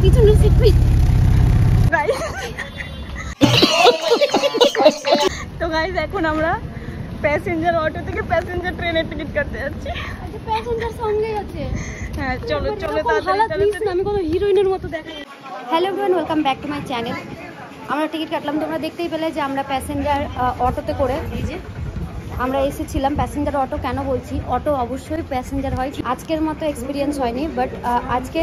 পিছনের সিট পিট। তো গাইস এখন আমরা প্যাসেঞ্জার অটো থেকে প্যাসেঞ্জার ট্রেনের টিকিট কাটতে যাচ্ছি। প্যাসেঞ্জার সঙ্গে আছে। হ্যাঁ চলো চলো আমি কোনো হিরোইনের মতো দেখাই। Hello everyone, welcome back to my channel. আমরা টিকিট কাটলাম, তোমরা দেখতেই পেলে যে আমরা প্যাসেঞ্জার অটোতে করে এই যে আমরা এসেছিলাম। প্যাসেঞ্জার অটো কেন বলছি, অটো অবশ্যই প্যাসেঞ্জার হয়, আজকের মতো এক্সপিরিয়েন্স হয়নি, বাট আজকে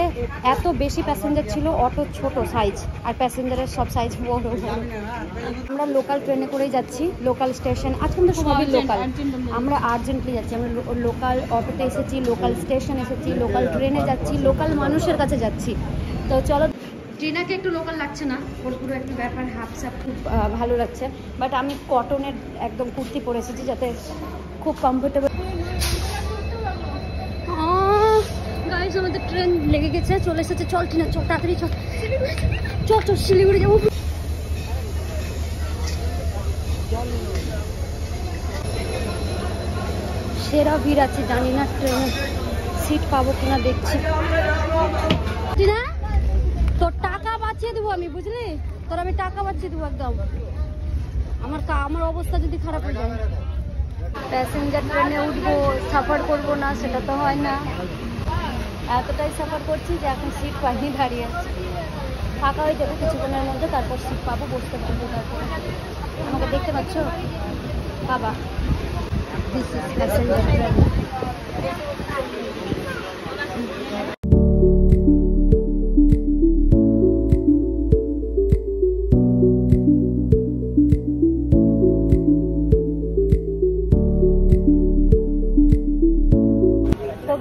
এত বেশি প্যাসেঞ্জার ছিল। অটো ছোট সাইজ আর প্যাসেঞ্জারের সব সাইজ বড়। আমরা লোকাল ট্রেনে করেই যাচ্ছি, লোকাল স্টেশন। আজকে আমরা সবই লোকাল, আমরা আর্জেন্টলি যাচ্ছি। আমরা লোকাল অটোতে এসেছি, লোকাল স্টেশন এসেছি, লোকাল ট্রেনে যাচ্ছি, লোকাল মানুষের কাছে যাচ্ছি। তো চলো, ট্রেনাকে একটু লোকাল লাগছে না, ওর পুরো একটা ব্যাপার হাফ সাপ খুব ভালো লাগছে। বাট আমি কটনের একদম কুর্তি পরে এসেছি যাতে খুব কমফোর্টেবল। গাইস আমাদের ট্রেন লেগে গেছে, চলে এসেছে। চল ট্রেনে চল, তাড়াতাড়ি চল, চল চল শিলিগুড়ি যাবো। সেরা ভিড় আছে, জানি না ট্রেনে সিট পাবো কিনা, দেখছি। তোর টাকা বাঁচিয়ে দেবো আমি, বুঝলি? তোর আমি টাকা বাঁচিয়ে দেবো একদম। আমার অবস্থা যদি খারাপ হয়ে যায়। প্যাসেঞ্জার ট্রেনে উঠবো, সাফার করবো না, সেটা তো হয় না। এতটাই সাফার করছি যে এখন সিট পাইনি, দাঁড়িয়ে আছি। ফাঁকা হয়ে যাবে কিছুক্ষণের মধ্যে, তারপর সিট পাবো, বসতে পারবো। তারপর আমাকে দেখতে পাচ্ছ বাবা, this is passenger train.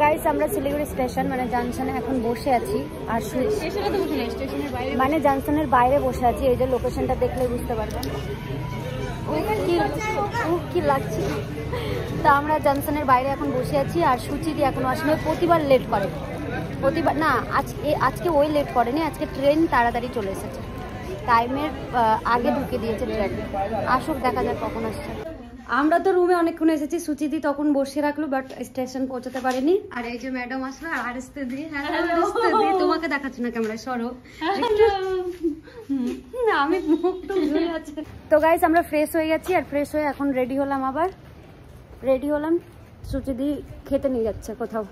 Guys আমরা শিলিগুড়ি স্টেশন মানে জাংশনে এখন বসে আছি। আর মানে জাংশনের বাইরে বসে আছি। এই যে লোকেশনটা দেখলে বুঝতে পারবেন কি লাগছে। তা আমরা জাংশনের বাইরে এখন বসে আছি। আর সুচিদি এখনো আসলে প্রতিবার লেট করে, প্রতিবার না, আজকে ওই লেট করেনি, আজকে ট্রেন তাড়াতাড়ি চলে এসেছে, টাইমের আগে ঢুকে দিয়েছে ট্রেন। আসুক, দেখা যাক কখন আসছে। আমরা তো রুমে অনেকক্ষণ এসেছি, সুচিদি তখন বসে রাখলো, বাট স্টেশন পৌঁছাতে পারেনি। আর এই যে ম্যাডাম আসলো, আর আসতে দিয়ে তোমাকে দেখাচ্ছি না ক্যামেরায়, সরো না, আমি মুখ তো ধুয়ে আছে। তো গাইস আমরা ফ্রেশ হয়ে গেছি, আর ফ্রেশ হয়ে এখন রেডি হলাম, আবার রেডি হলাম। সুচিদি খেতে নিয়ে যাচ্ছে কোথাও।